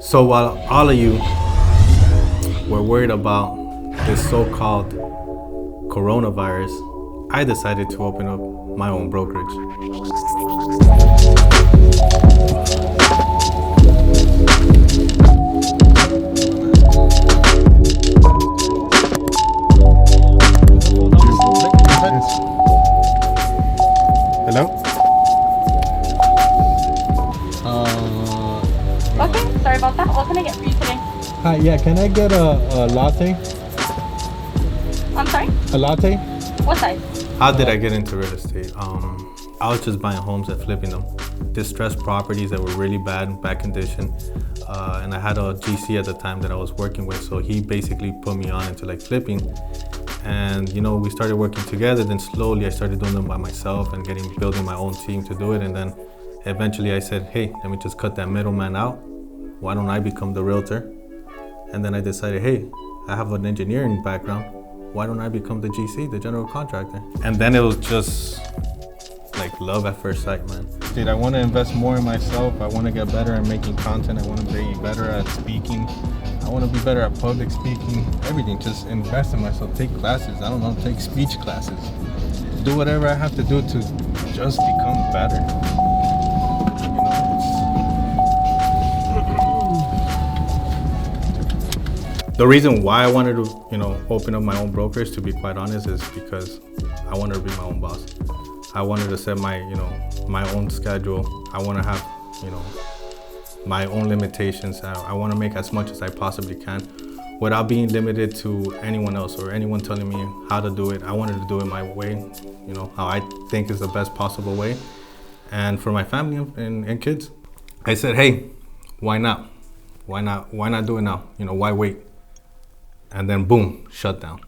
So while all of you were worried about this so-called coronavirus, I decided to open up my own brokerage. Hello? Okay, sorry about that. What can I get for you today? Hi, yeah, can I get a latte? I'm sorry? A latte? What size? How did I get into real estate? I was just buying homes and flipping them. Distressed properties that were really bad condition. And I had a GC at the time that I was working with, so he basically put me on into like flipping. And you know, we started working together, then slowly I started doing them by myself and building my own team to do it. And then eventually I said, hey, let me just cut that middleman out. Why don't I become the realtor? And then I decided, hey, I have an engineering background. Why don't I become the GC, the general contractor? And then it was just like love at first sight, man. Dude, I want to invest more in myself. I want to get better at making content. I want to be better at speaking. I want to be better at public speaking. Everything, just invest in myself. Take classes, I don't know, take speech classes. Do whatever I have to do to just become better. The reason why I wanted to, open up my own brokerage, to be quite honest, is because I wanted to be my own boss. I wanted to set my own schedule. I want to have, my own limitations. I want to make as much as I possibly can without being limited to anyone else or anyone telling me how to do it. I wanted to do it my way, how I think is the best possible way. And for my family and kids, I said, hey, why not? Why not do it now? Why wait? And then boom, shut down.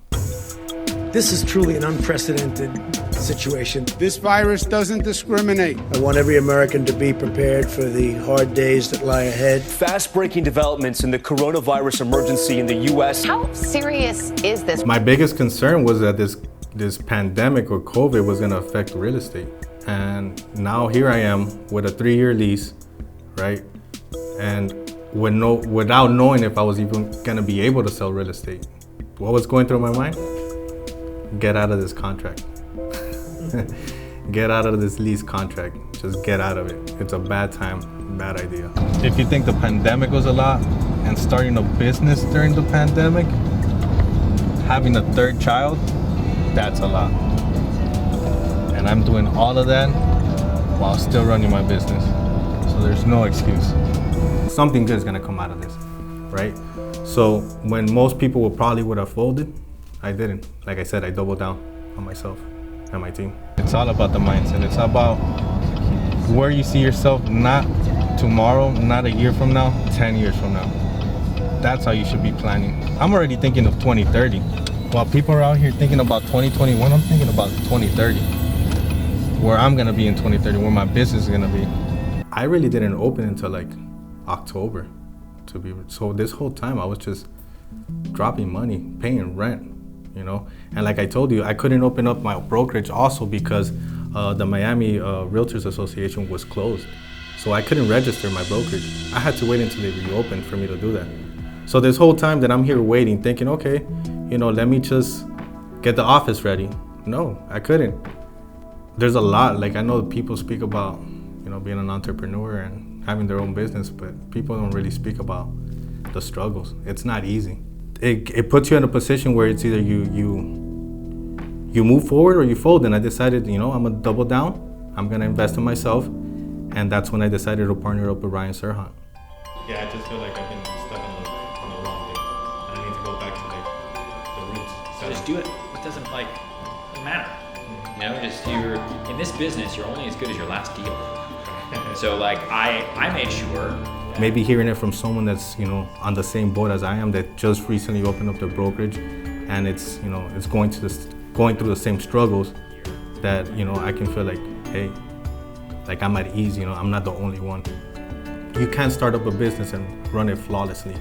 This is truly an unprecedented situation. This virus doesn't discriminate. I want every American to be prepared for the hard days that lie ahead. Fast-breaking developments in the coronavirus emergency in the U.S. How serious is this? My biggest concern was that this pandemic or COVID was going to affect real estate. And now here I am with a 3-year lease, right? And without knowing if I was even going to be able to sell real estate. What was going through my mind? Get out of this contract. Get out of this lease contract. Just get out of it. It's a bad time, bad idea. If you think the pandemic was a lot and starting a business during the pandemic, having a third child, that's a lot. And I'm doing all of that while still running my business. So there's no excuse. Something good is gonna come out of this, right? So when most people would have folded, I didn't. Like I said, I doubled down on myself and my team. It's all about the mindset. It's about where you see yourself, not tomorrow, not a year from now, 10 years from now. That's how you should be planning. I'm already thinking of 2030. While people are out here thinking about 2021, I'm thinking about 2030. Where I'm gonna be in 2030, where my business is gonna be. I really didn't open until like October, so this whole time I was just dropping money, paying rent, and like I told you, I couldn't open up my brokerage also because the Miami Realtors Association was closed, so I couldn't register my brokerage. I had to wait until they reopened for me to do that. So this whole time that I'm here waiting, thinking, okay, let me just get the office ready. No, I couldn't. There's a lot, like I know people speak about being an entrepreneur and having their own business, but people don't really speak about the struggles. It's not easy. It puts you in a position where it's either you move forward or you fold. And I decided, I'm gonna double down. I'm gonna invest in myself, and that's when I decided to partner up with Ryan Serhant. Yeah, I just feel like I've been stuck on the wrong thing. I need to go back to the roots. So just do it. It doesn't matter. You're in this business. You're only as good as your last deal. So I made sure. Maybe hearing it from someone that's on the same boat as I am, that just recently opened up their brokerage, and it's going through the same struggles, that I can feel like, hey, like I'm at ease. I'm not the only one. You can't start up a business and run it flawlessly.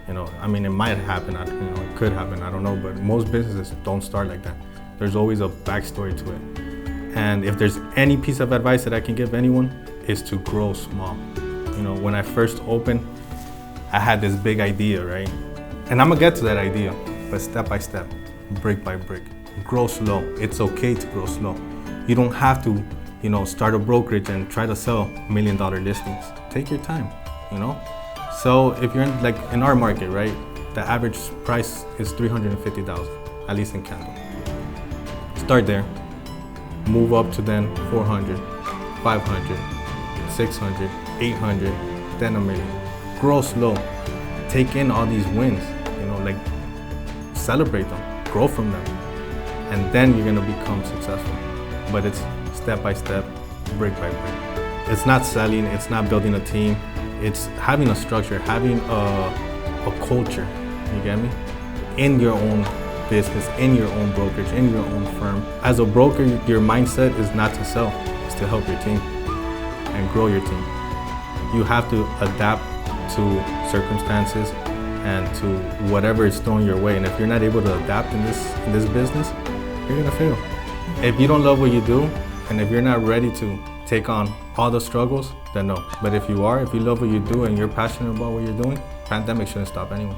It might happen. It could happen. I don't know, but most businesses don't start like that. There's always a backstory to it. And if there's any piece of advice that I can give anyone, is to grow small. When I first opened, I had this big idea, right? And I'm gonna get to that idea, but step by step, brick by brick. Grow slow. It's okay to grow slow. You don't have to, start a brokerage and try to sell $1 million listings. Take your time, So if you're in our market, right? The average price is $350,000, at least in Kendall. Start there, move up to then 400, 500, 600, 800, then $1 million. Grow slow. Take in all these wins, celebrate them, grow from them, and then you're gonna become successful. But it's step by step, brick by brick. It's not selling, it's not building a team, it's having a structure, having a culture, you get me? In your own business, in your own brokerage, in your own firm. As a broker, your mindset is not to sell, it's to help your team and grow your team. You have to adapt to circumstances and to whatever is thrown your way. And if you're not able to adapt in this business, you're gonna fail. If you don't love what you do, and if you're not ready to take on all the struggles, then no. But if you love what you do and you're passionate about what you're doing, pandemic shouldn't stop anyone.